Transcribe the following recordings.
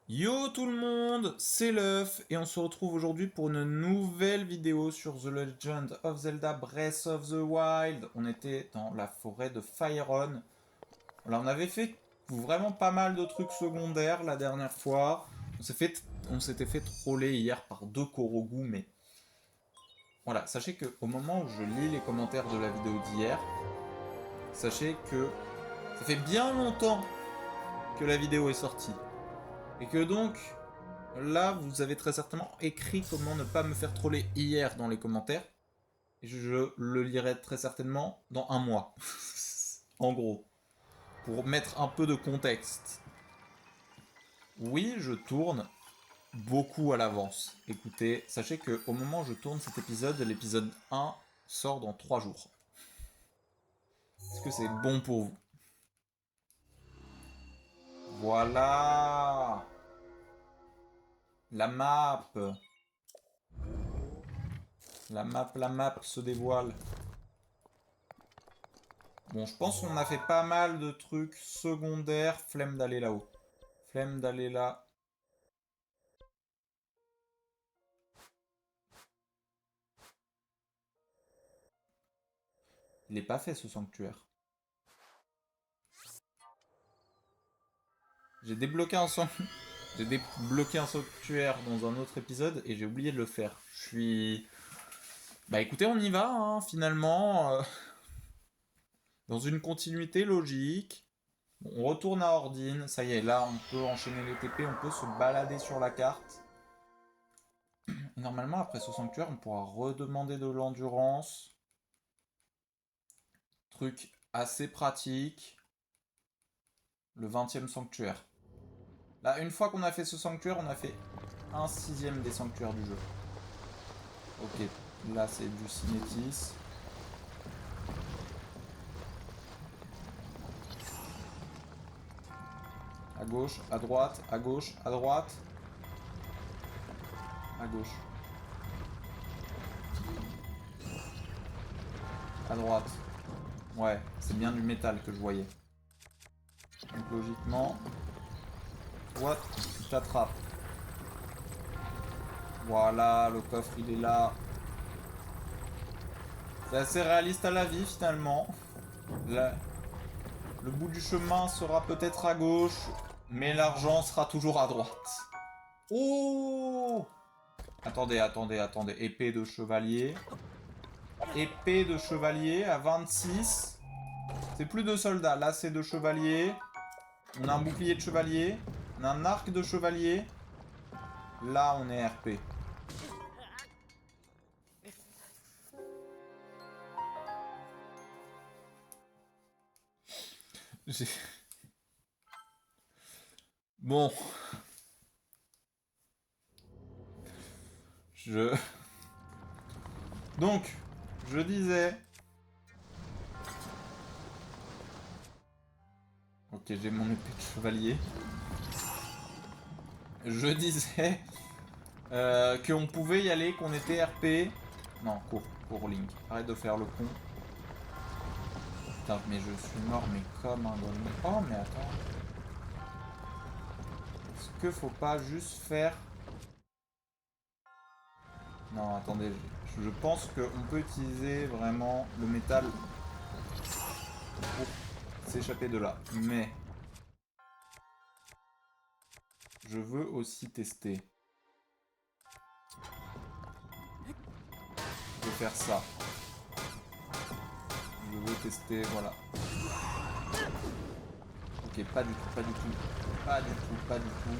Yo tout le monde, c'est l'œuf et on se retrouve aujourd'hui pour une nouvelle vidéo sur The Legend of Zelda Breath of the Wild. On était dans la forêt de Faerûn. Alors on avait fait vraiment pas mal de trucs secondaires la dernière fois. On s'était fait troller hier par deux Korogu, mais voilà, sachez que au moment où je lis les commentaires de la vidéo d'hier, sachez que ça fait bien longtemps que la vidéo est sortie. Et que donc, là, vous avez très certainement écrit comment ne pas me faire troller hier dans les commentaires. Et je le lirai très certainement dans un mois. En gros. Pour mettre un peu de contexte. Oui, je tourne beaucoup à l'avance. Écoutez, sachez que au moment où je tourne cet épisode, l'épisode 1 sort dans 3 jours. Est-ce que c'est bon pour vous? Voilà. La map. La map se dévoile. Bon, je pense qu'on a fait pas mal de trucs secondaires. Flemme d'aller là-haut. Flemme d'aller là. Il est pas fait ce sanctuaire. J'ai débloqué un J'ai débloqué un sanctuaire dans un autre épisode et j'ai oublié de le faire. Je suis... Bah écoutez, on y va, hein, finalement. Dans une continuité logique. Bon, on retourne à Ordine. Ça y est, là, on peut enchaîner les TP, on peut se balader sur la carte. Et normalement, après ce sanctuaire, on pourra redemander de l'endurance. Truc assez pratique. Le 20e sanctuaire. Là, une fois qu'on a fait ce sanctuaire, on a fait un sixième des sanctuaires du jeu. Ok, là c'est du cinétis. À gauche, à droite, à gauche, à droite. À gauche. À droite. Ouais, c'est bien du métal que je voyais. Donc logiquement... What? Tu t'attrapes. Voilà, le coffre il est là. C'est assez réaliste à la vie finalement. Là, le bout du chemin sera peut-être à gauche, mais l'argent sera toujours à droite. Oh! Attendez, attendez, attendez. Épée de chevalier. Épée de chevalier à 26. C'est plus de soldats. Là, c'est de chevalier. On a un bouclier de chevalier. On a un arc de chevalier. Là, on est RP. Bon. Je... Donc, je disais... Ok, j'ai mon épée de chevalier. Je disais qu'on pouvait y aller, qu'on était RP. Non, cours Link. Arrête de faire le con. Putain, mais je suis mort, mais comme un golemon. Oh, mais attends. Est-ce que faut pas juste faire... Non, attendez. Je pense qu'on peut utiliser vraiment le métal pour s'échapper de là. Mais... je veux aussi tester. Je veux faire ça. Je veux tester, voilà. Ok, pas du tout, pas du tout. Pas du tout, pas du tout.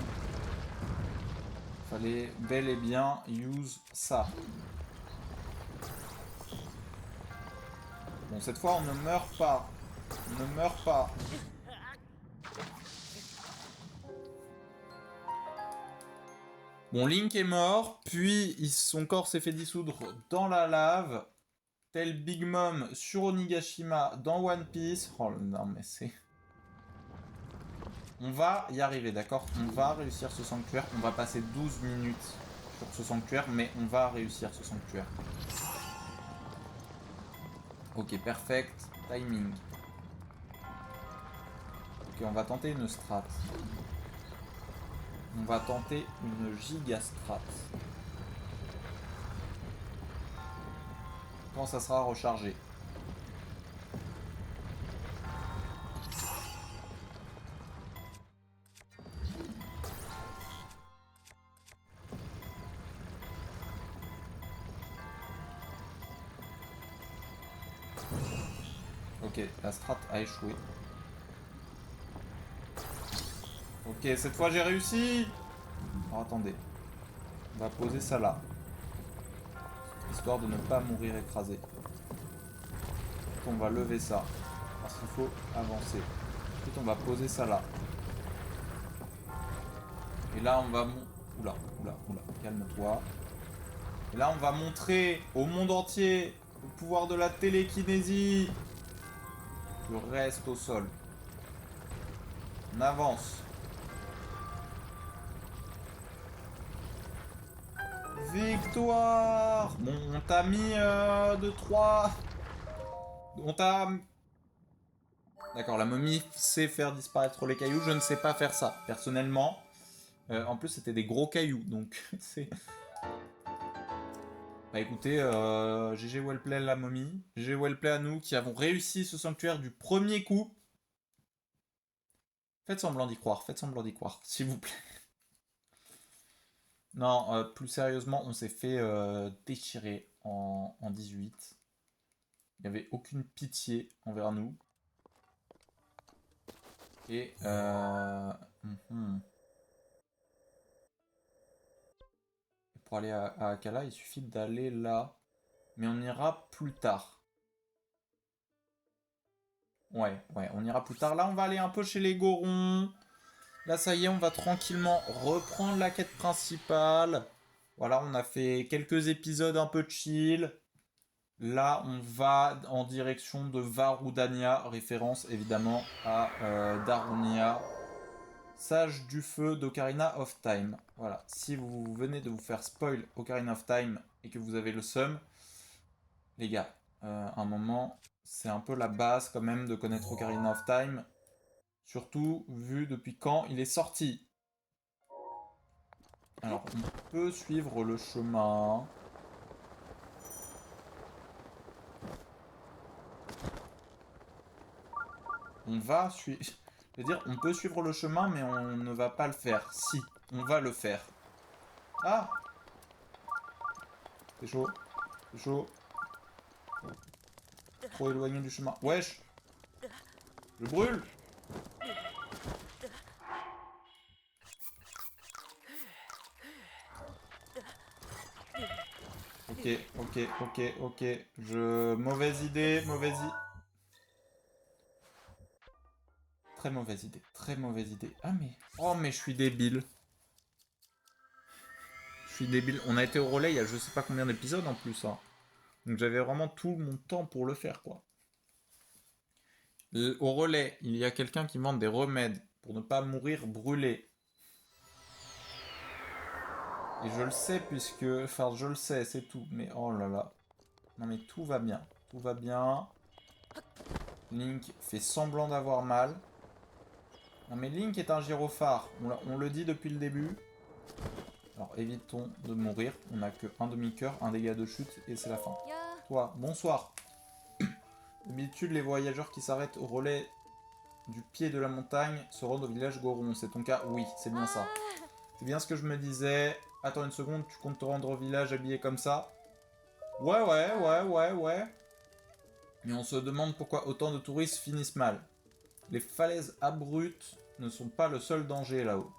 Fallait bel et bien use ça. Bon, cette fois, on ne meurt pas. On ne meurt pas. Bon, Link est mort, puis son corps s'est fait dissoudre dans la lave, tel Big Mom sur Onigashima dans One Piece. Oh non, mais c'est... On va y arriver, d'accord? On va réussir ce sanctuaire. On va passer 12 minutes sur ce sanctuaire, mais on va réussir ce sanctuaire. Ok, perfect. Timing. Ok, on va tenter une strat. On On va tenter une giga strat. Quand ça sera rechargé. Ok, la strat a échoué. Ok, cette fois j'ai réussi. Alors attendez. On va poser ça là. Histoire de ne pas mourir écrasé. Ensuite, on va lever ça. Parce qu'il faut avancer. Ensuite, on va poser ça là. Et là, on va... Oula, calme-toi. Et là, on va montrer au monde entier le pouvoir de la télékinésie. Tu restes au sol. On avance. Victoire! Bon, on t'a mis de 3. On t'a... D'accord, la momie sait faire disparaître les cailloux. Je ne sais pas faire ça, personnellement. En plus, c'était des gros cailloux, donc c'est... Bah écoutez, GG Wellplay la momie. GG Wellplay à nous qui avons réussi ce sanctuaire du premier coup. Faites semblant d'y croire, s'il vous plaît. Non, plus sérieusement, on s'est fait déchirer en 18. Il n'y avait aucune pitié envers nous. Et pour aller à Akala, il suffit d'aller là. Mais on ira plus tard. Ouais, on ira plus tard. Là, on va aller un peu chez les Gorons. Là, ça y est, on va tranquillement reprendre la quête principale. Voilà, on a fait quelques épisodes un peu chill. Là, on va en direction de Varudania, référence évidemment à Darunia, sage du feu d'Ocarina of Time. Voilà, si vous venez de vous faire spoil Ocarina of Time et que vous avez le seum, les gars, un moment, c'est un peu la base quand même de connaître Ocarina of Time, surtout vu depuis quand il est sorti. Alors, on peut suivre le chemin. On va suivre... Je veux dire, on peut suivre le chemin, mais on ne va pas le faire. Si, on va le faire. Ah! C'est chaud. C'est chaud. Trop éloigné du chemin. Wesh! Je brûle! Ok. Mauvaise idée, Très mauvaise idée. Ah mais... Oh mais je suis débile. On a été au relais il y a je sais pas combien d'épisodes en plus. Hein. Donc j'avais vraiment tout mon temps pour le faire quoi. Au relais, il y a quelqu'un qui vend des remèdes pour ne pas mourir brûlé. Et je le sais puisque... Enfin, je le sais, c'est tout. Mais oh là là. Non mais tout va bien. Tout va bien. Link fait semblant d'avoir mal. Non mais Link est un gyrophare. On le dit depuis le début. Alors évitons de mourir. On n'a que un demi-cœur, un dégât de chute et c'est la fin. Toi, bonsoir. D'habitude, les voyageurs qui s'arrêtent au relais du pied de la montagne se rendent au village Goron. C'est ton cas? Oui, c'est bien ça. C'est bien ce que je me disais. Attends une seconde, tu comptes te rendre au village habillé comme ça? Ouais. Mais on se demande pourquoi autant de touristes finissent mal. Les falaises abruptes ne sont pas le seul danger là-haut.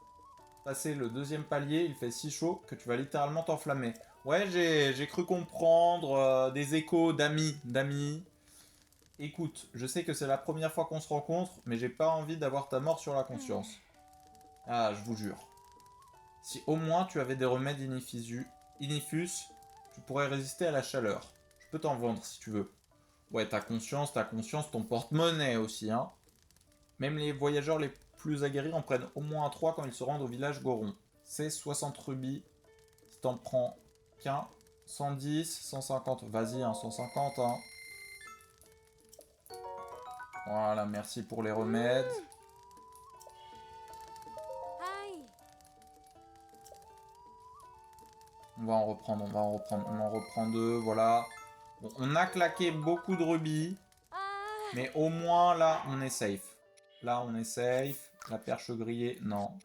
Passer le deuxième palier, il fait si chaud que tu vas littéralement t'enflammer. Ouais, j'ai cru comprendre des échos d'amis. Écoute, je sais que c'est la première fois qu'on se rencontre, mais j'ai pas envie d'avoir ta mort sur la conscience. Ah, je vous jure. Si au moins tu avais des remèdes inifus, tu pourrais résister à la chaleur. Je peux t'en vendre si tu veux. Ouais, ta conscience, ton porte-monnaie aussi, hein. Même les voyageurs les plus aguerris en prennent au moins 3 quand ils se rendent au village Goron. C'est 60 rubis. Si t'en prends qu'un, 110, 150. Vas-y, hein, 150, hein. Voilà, merci pour les remèdes. On va en reprendre, on va en reprendre. On en reprend 2, voilà. Bon, on a claqué beaucoup de rubis. Mais au moins, là, on est safe. Là, on est safe. La perche grillée, non.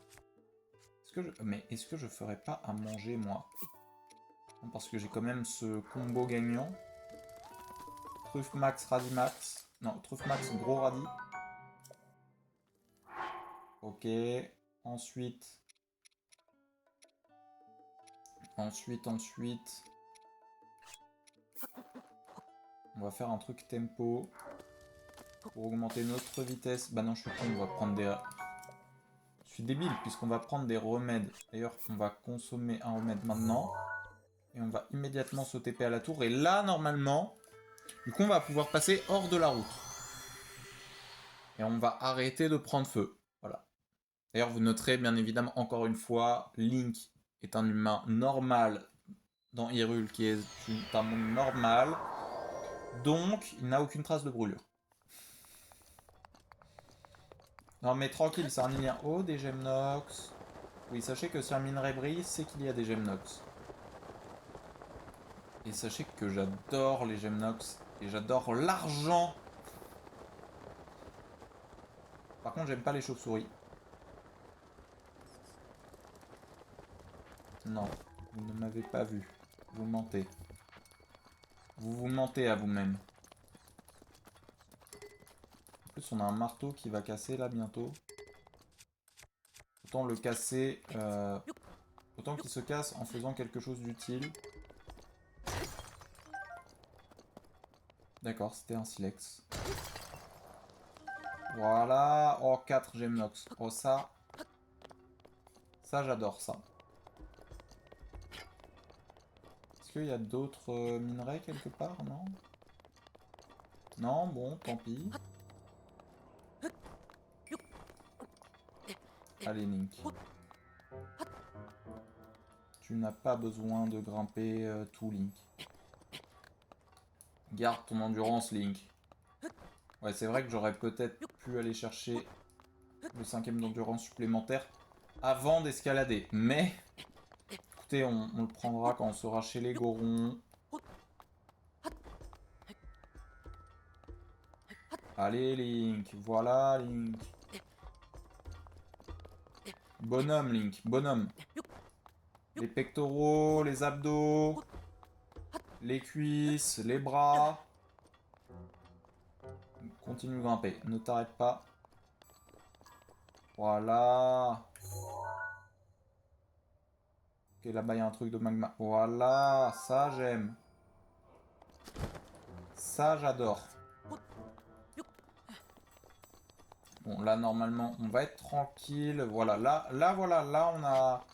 Mais est-ce que je ferais pas à manger, moi? Non, parce que j'ai quand même ce combo gagnant. Truffe max, radis max. Non, truffe max, gros radis. Ok. Ensuite. On va faire un truc tempo. Pour augmenter notre vitesse. Bah non, je suis con, on va prendre des... Je suis débile, puisqu'on va prendre des remèdes. D'ailleurs, on va consommer un remède maintenant. Et on va immédiatement se TP à la tour. Et là, normalement, du coup, on va pouvoir passer hors de la route. Et on va arrêter de prendre feu. Voilà. D'ailleurs, vous noterez, bien évidemment, encore une fois, Link est un humain normal dans Hyrule, qui est un monde normal. Donc, il n'a aucune trace de brûlure. Non mais tranquille, c'est un lien. Oh, des gemnox. Oui, sachez que si un minerai brille, c'est qu'il y a des gemnox. Et sachez que j'adore les gemnox. Et j'adore l'argent. Par contre, j'aime pas les chauves-souris. Non, vous ne m'avez pas vu. Vous mentez. Vous vous mentez à vous-même. En plus, on a un marteau qui va casser là bientôt. Autant le casser... Autant qu'il se casse en faisant quelque chose d'utile. D'accord, c'était un silex. Voilà. Oh, 4 gemnox. Oh, ça... Ça, j'adore ça. Est-ce qu'il y a d'autres minerais quelque part? Non? Non, bon, tant pis. Allez, Link. Tu n'as pas besoin de grimper tout, Link. Garde ton endurance, Link. Ouais, c'est vrai que j'aurais peut-être pu aller chercher le 5ème d'endurance supplémentaire avant d'escalader. Mais, écoutez, on le prendra quand on sera chez les Gorons. Allez, Link. Voilà, Link. Bonhomme, Link. Bonhomme. Les pectoraux, les abdos, les cuisses, les bras. Continue de grimper. Ne t'arrête pas. Voilà. Ok, là-bas, il y a un truc de magma. Voilà, ça, j'aime. Ça, j'adore. Bon, là, normalement, on va être tranquille. Voilà, là, on a...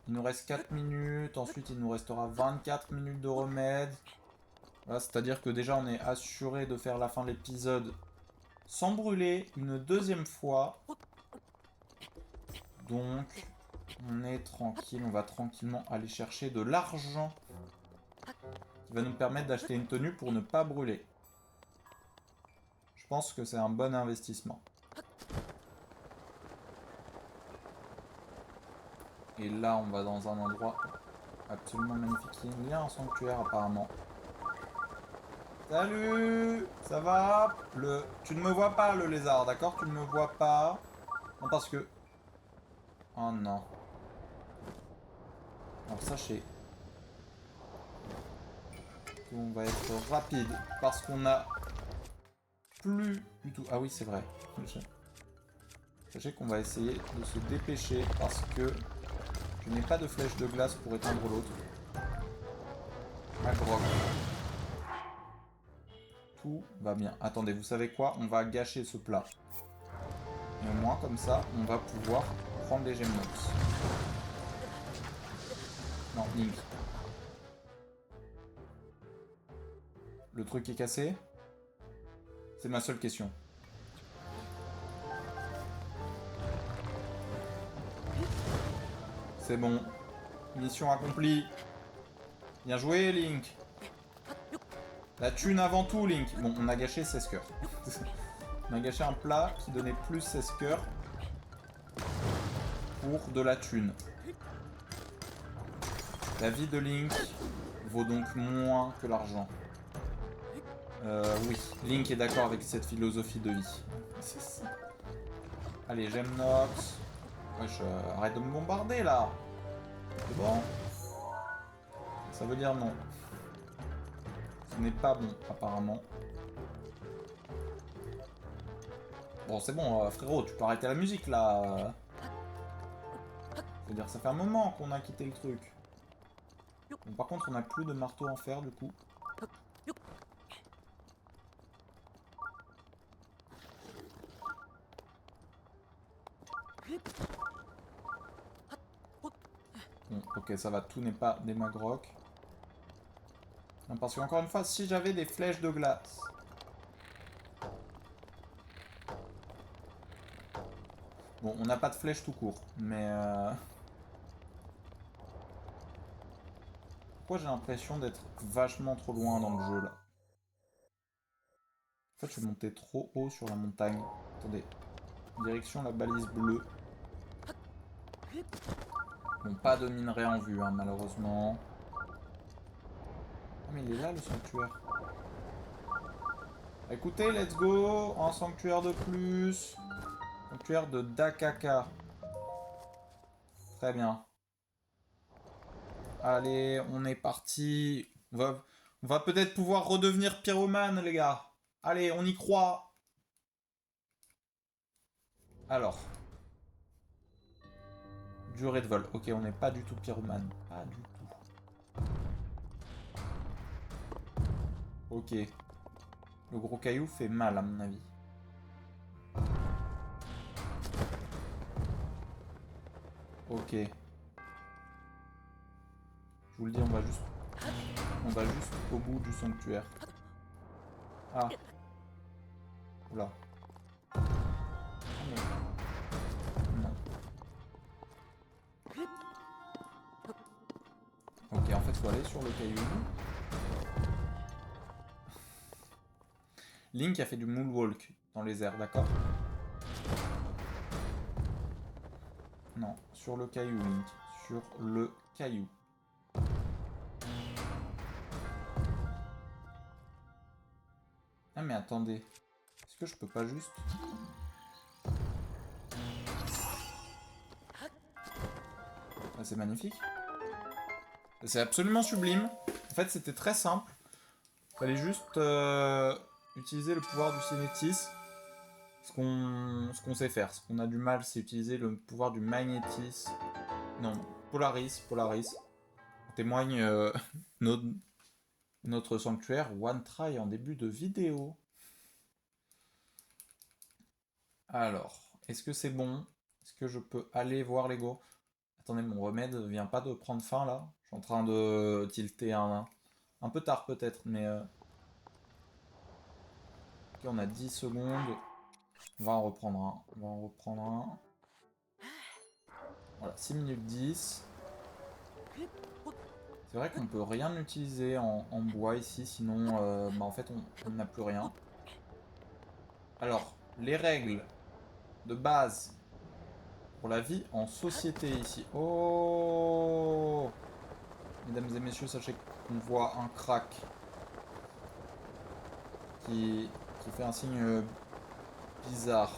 Il nous reste 4 minutes. Ensuite, il nous restera 24 minutes de remède. Voilà, c'est-à-dire que déjà, on est assuré de faire la fin de l'épisode sans brûler une deuxième fois. Donc, on est tranquille. On va tranquillement aller chercher de l'argent qui va nous permettre d'acheter une tenue pour ne pas brûler. Je pense que c'est un bon investissement. Et là, on va dans un endroit absolument magnifique. Il y a un sanctuaire, apparemment. Salut! Ça va? Tu ne me vois pas, le lézard, d'accord? Tu ne me vois pas. Non, parce que... Oh non. Alors, sachez qu'on va être rapide, parce qu'on a plus du tout... Ah oui, c'est vrai. Sachez qu'on va essayer de se dépêcher, parce que je n'ai pas de flèche de glace pour éteindre l'autre. Ah, grog. Tout va bien. Attendez, vous savez quoi? On va gâcher ce plat. Et au moins, comme ça, on va pouvoir prendre les gemnox. Non, Link. Le truc est cassé? C'est ma seule question. C'est bon. Mission accomplie. Bien joué, Link. La thune avant tout, Link. Bon, on a gâché 16 cœurs. On a gâché un plat qui donnait plus 16 cœurs pour de la thune. La vie de Link vaut donc moins que l'argent. Oui, Link est d'accord avec cette philosophie de vie. Allez, j'aime Nox. Wesh, arrête de me bombarder là. C'est bon? Ça veut dire non. Ce n'est pas bon, apparemment. Bon, c'est bon, frérot, tu peux arrêter la musique là. Je veux dire, ça fait un moment qu'on a quitté le truc. Bon, par contre, on n'a plus de marteau en fer du coup. Bon, ok, ça va, tout n'est pas des magrocs. Non, parce qu'encore une fois, si j'avais des flèches de glace... Bon, on n'a pas de flèches tout court, mais... Pourquoi j'ai l'impression d'être vachement trop loin dans le jeu, là? En fait, je suis monté trop haut sur la montagne. Attendez. Direction la balise bleue. Bon, pas de minerai en vue, hein, malheureusement. Ah, mais il est là, le sanctuaire. Écoutez, let's go. Un sanctuaire de plus. Sanctuaire de Dakaka. Très bien. Allez, on est parti. On va peut-être pouvoir redevenir pyromane, les gars. Allez, on y croit. Alors. Durée de vol. Ok, on n'est pas du tout pyromane. Pas du tout. Ok. Le gros caillou fait mal, à mon avis. Ok. Je vous le dis, on va juste au bout du sanctuaire. Ah. Oula. Non. Ok, en fait, faut aller sur le caillou. Link a fait du moonwalk dans les airs, d'accord? Non, sur le caillou, Link. Sur le caillou. Ah mais attendez. Est-ce que je peux pas juste... Ah, c'est magnifique. C'est absolument sublime. En fait, c'était très simple. Fallait juste utiliser le pouvoir du cinétisme. Ce qu'on sait faire. Ce qu'on a du mal, c'est utiliser le pouvoir du magnétisme. Non, Polaris. On témoigne notre sanctuaire One Try en début de vidéo. Alors, est-ce que c'est bon? Est-ce que je peux aller voir Lego? Attendez, mon remède vient pas de prendre fin là. Je suis en train de tilter un peu tard peut-être, mais... Ok, on a 10 secondes. On va en reprendre un. Voilà, 6 minutes 10. C'est vrai qu'on peut rien utiliser en bois ici, sinon bah en fait on n'a plus rien. Alors, les règles de base pour la vie en société ici. Oh! Mesdames et messieurs, sachez qu'on voit un crack qui fait un signe bizarre.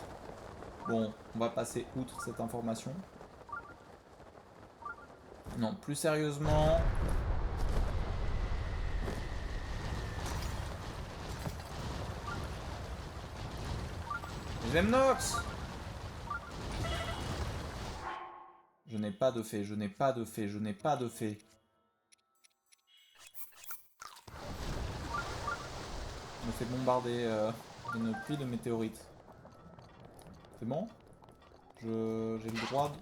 Bon, on va passer outre cette information. Non, plus sérieusement... J'aime Nox! Je n'ai pas de fée, je n'ai pas de fée, je n'ai pas de fée. On me fait bombarder d'une pluie de météorites. C'est bon? J'ai le droit de...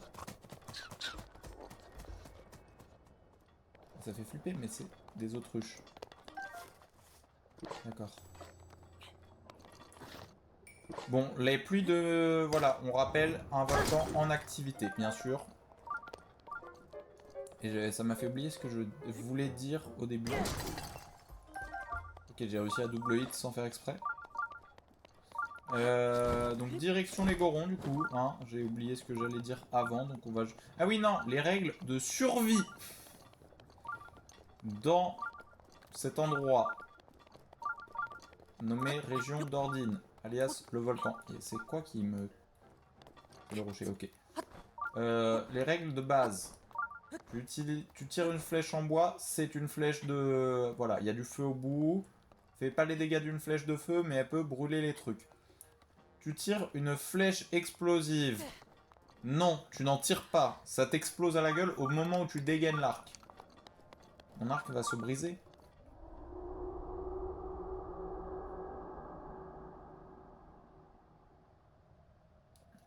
Ça fait flipper, mais c'est des autruches. D'accord. Bon, les pluies de... Voilà, on rappelle un volcan en activité, bien sûr. Et ça m'a fait oublier ce que je voulais dire au début. Ok, j'ai réussi à double hit sans faire exprès. Donc direction les Gorons du coup, hein. J'ai oublié ce que j'allais dire avant, donc on va... Ah oui non, les règles de survie. dans cet endroit nommé région d'Ordine, alias le volcan. Et c'est quoi qui me... Le rocher, ok. Les règles de base. Tu tires une flèche en bois, c'est une flèche de... Voilà, il y a du feu au bout. Fait pas les dégâts d'une flèche de feu, mais elle peut brûler les trucs. Tu tires une flèche explosive. Non, tu n'en tires pas. Ça t'explose à la gueule au moment où tu dégaines l'arc. Mon arc va se briser.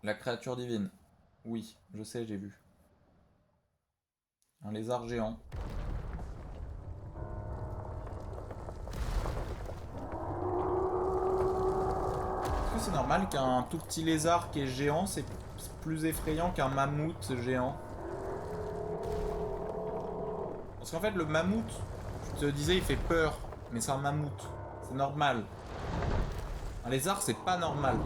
La créature divine. Oui, je sais, j'ai vu. Un lézard géant. Est-ce que c'est normal qu'un tout petit lézard qui est géant, c'est plus effrayant qu'un mammouth géant? Parce qu'en fait, le mammouth, je te disais, il fait peur. Mais c'est un mammouth. C'est normal. Un lézard, c'est pas normal.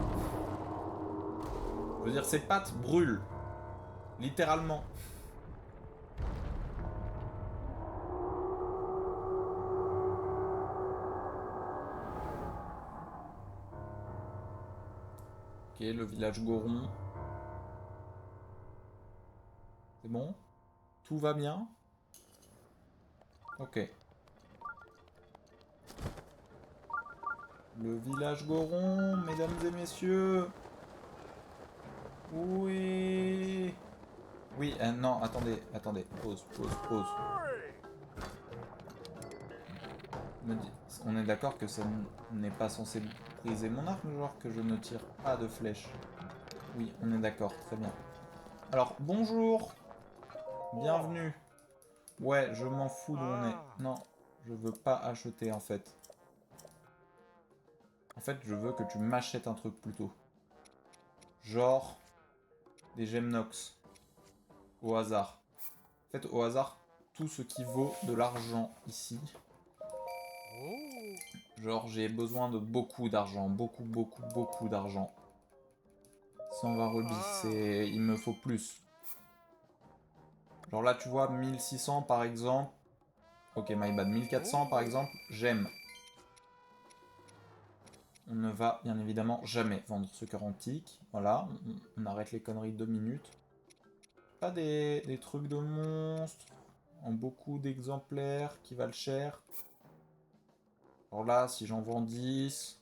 Je veux dire, ses pattes brûlent. Littéralement. Ok, le village Goron. C'est bon? Tout va bien? Ok. Le village Goron, mesdames et messieurs. Oui. Oui, non, attendez, attendez. Pause, pause, pause. On est d'accord que ça n'est pas censé briser mon arc, genre que je ne tire pas de flèche. Oui, on est d'accord, très bien. Alors, bonjour. Bienvenue. Ouais, je m'en fous d'où on est. Non, je veux pas acheter en fait. En fait, je veux que tu m'achètes un truc plutôt. Genre des gemnox. Au hasard. En fait, au hasard, tout ce qui vaut de l'argent ici. Genre, j'ai besoin de beaucoup d'argent. Beaucoup, beaucoup, beaucoup d'argent. 120 rubis, c'est... Il me faut plus. Genre là, tu vois, 1600 par exemple. Ok, my bad. 1400 par exemple, j'aime. On ne va bien évidemment jamais vendre ce cœur antique. Voilà, on arrête les conneries 2 minutes. Pas des trucs de monstres. En beaucoup d'exemplaires qui valent cher. Alors là, si j'en vends 10,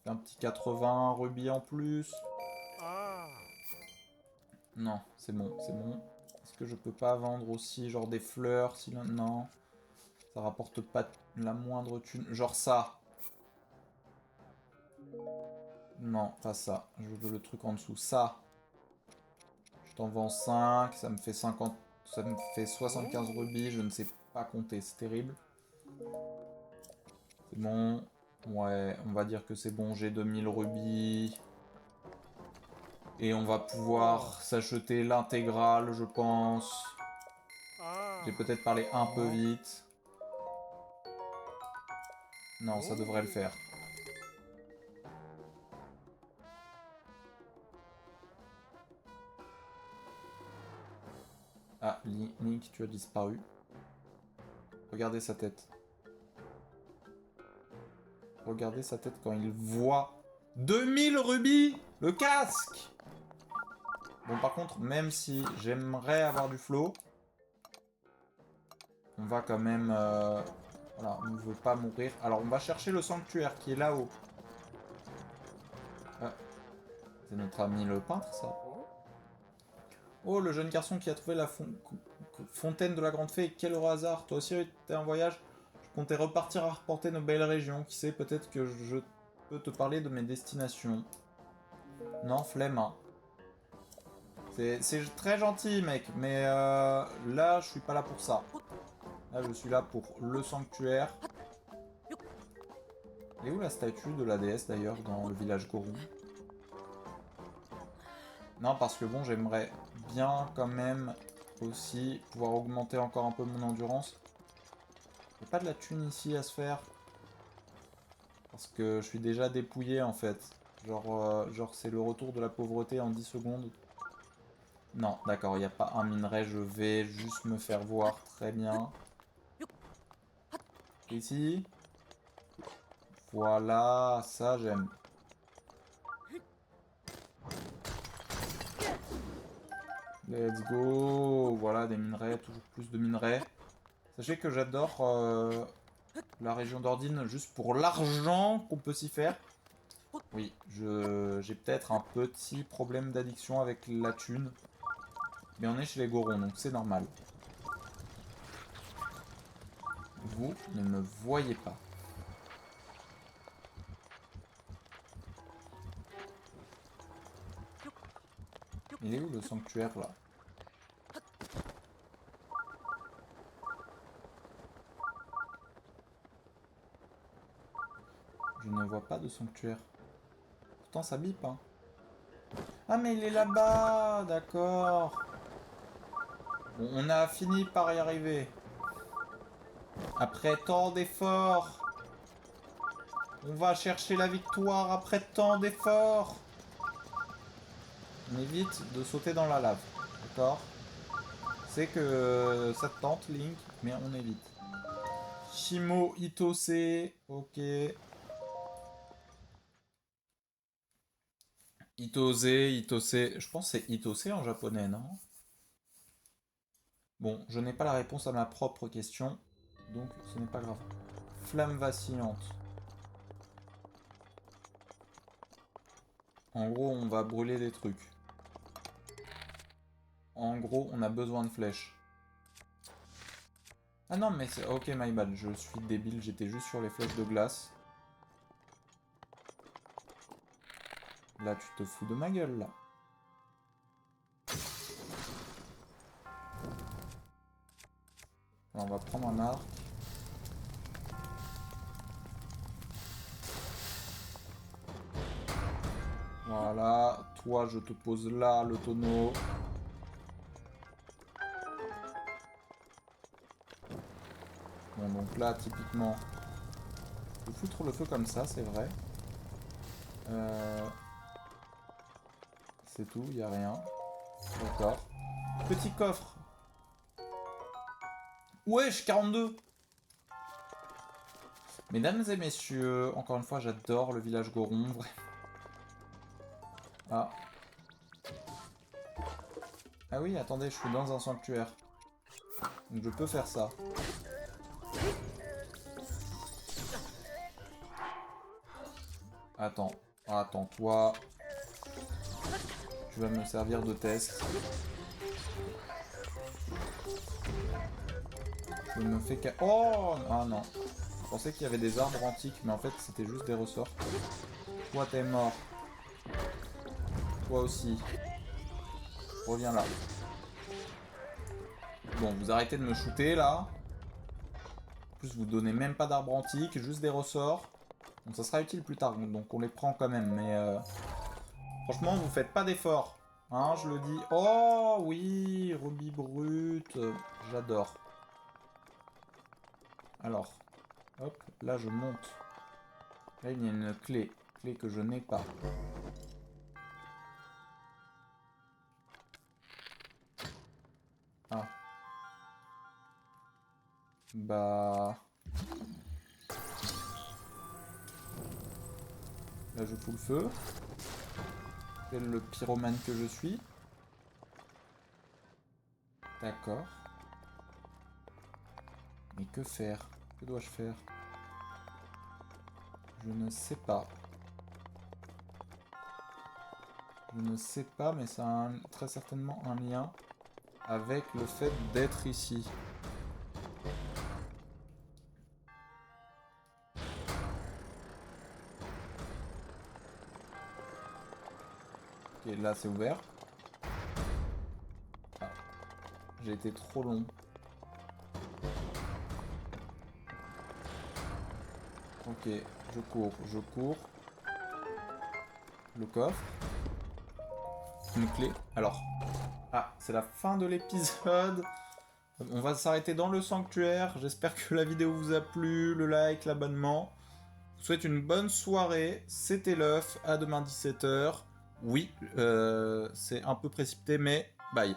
fait un petit 80 rubis en plus. Non, c'est bon, c'est bon. Est-ce que je peux pas vendre aussi genre des fleurs si non, ça rapporte pas la moindre thune. Genre ça. Non, pas ça. Je veux le truc en dessous. Ça. Je t'en vends 5, ça me fait 50, ça me fait 75 rubis, je ne sais pas compter, c'est terrible. C'est bon. Ouais, on va dire que c'est bon, j'ai 2000 rubis. Et on va pouvoir s'acheter l'intégrale, je pense. J'ai peut-être parlé un peu vite. Non, ça devrait le faire. Ah, Link, tu as disparu. Regardez sa tête. Regardez sa tête quand il voit 2000 rubis, le casque. Bon, par contre, même si j'aimerais avoir du flow, on va quand même... voilà, on ne veut pas mourir. Alors, on va chercher le sanctuaire qui est là-haut. Ah, c'est notre ami le peintre, ça. Oh, le jeune garçon qui a trouvé la fontaine de la grande fée. Quel heureux hasard. Toi aussi, t'es en voyage. Je comptais repartir à reporter nos belles régions. Qui sait, peut-être que je peux te parler de mes destinations. Non, flemme, hein. C'est très gentil, mec, mais là, je suis pas là pour ça. Là, je suis là pour le sanctuaire. Elle est où la statue de la déesse, d'ailleurs, dans le village Goron? Non, parce que bon, j'aimerais bien, quand même, aussi, pouvoir augmenter encore un peu mon endurance. Il n'y a pas de la thune ici à se faire. Parce que je suis déjà dépouillé, en fait. Genre c'est le retour de la pauvreté en 10 secondes. Non, d'accord, il n'y a pas un minerai, je vais juste me faire voir, très bien. Ici. Voilà, ça j'aime. Let's go. Voilà, des minerais, toujours plus de minerais. Sachez que j'adore la région d'Ordine juste pour l'argent qu'on peut s'y faire. Oui, j'ai peut-être un petit problème d'addiction avec la thune. Mais on est chez les Gorons, donc c'est normal. Vous ne me voyez pas. Il est où le sanctuaire là? Je ne vois pas de sanctuaire. Pourtant ça bip, hein. Ah mais il est là-bas, d'accord. Bon, on a fini par y arriver. Après tant d'efforts. On va chercher la victoire après tant d'efforts. On évite de sauter dans la lave, d'accord? C'est que ça te tente, Link, mais on évite. Shimo Itose, ok. Itose, Itose, je pense que c'est Itose en japonais, non? Bon, je n'ai pas la réponse à ma propre question, donc ce n'est pas grave. Flamme vacillante. En gros, on va brûler des trucs. En gros, on a besoin de flèches. Ah non, mais c'est... Ok, my bad, je suis débile, j'étais juste sur les flèches de glace. Là, tu te fous de ma gueule, là. Alors, on va prendre un arc. Voilà, toi, je te pose là, le tonneau. Bon, donc là, typiquement, je peux foutre le feu comme ça, c'est vrai. C'est tout, il n'y a rien. D'accord. Petit coffre. Wesh, 42. Mesdames et messieurs, encore une fois, j'adore le village Goron, vrai. Ah. Ah oui, attendez, je suis dans un sanctuaire. Donc je peux faire ça. Attends. Attends, toi. Tu vas me servir de test. Je me fais qu'à... Oh! Ah non. Je pensais qu'il y avait des arbres antiques, mais en fait, c'était juste des ressorts. Toi, t'es mort. Toi aussi. Reviens là. Bon, vous arrêtez de me shooter, là. En plus, vous donnez même pas d'arbres antiques, juste des ressorts. Donc ça sera utile plus tard, donc on les prend quand même, mais... Franchement, vous faites pas d'efforts. Hein, je le dis. Oh, oui, rubis brut. J'adore. Alors, hop, là je monte. Là, il y a une clé. Clé que je n'ai pas. Ah. Bah... Là, je fous le feu. Quel le pyromane que je suis. D'accord. Mais que faire? Que dois-je faire? Je ne sais pas. Je ne sais pas, mais ça a très certainement un lien avec le fait d'être ici. Ok, là c'est ouvert. Ah, j'ai été trop long. Ok, je cours, je cours. Le coffre. Une clé. Alors. Ah, c'est la fin de l'épisode. On va s'arrêter dans le sanctuaire. J'espère que la vidéo vous a plu. Le like, l'abonnement. Je vous souhaite une bonne soirée. C'était l'œuf. À demain 17 h. Oui, c'est un peu précipité, mais bye.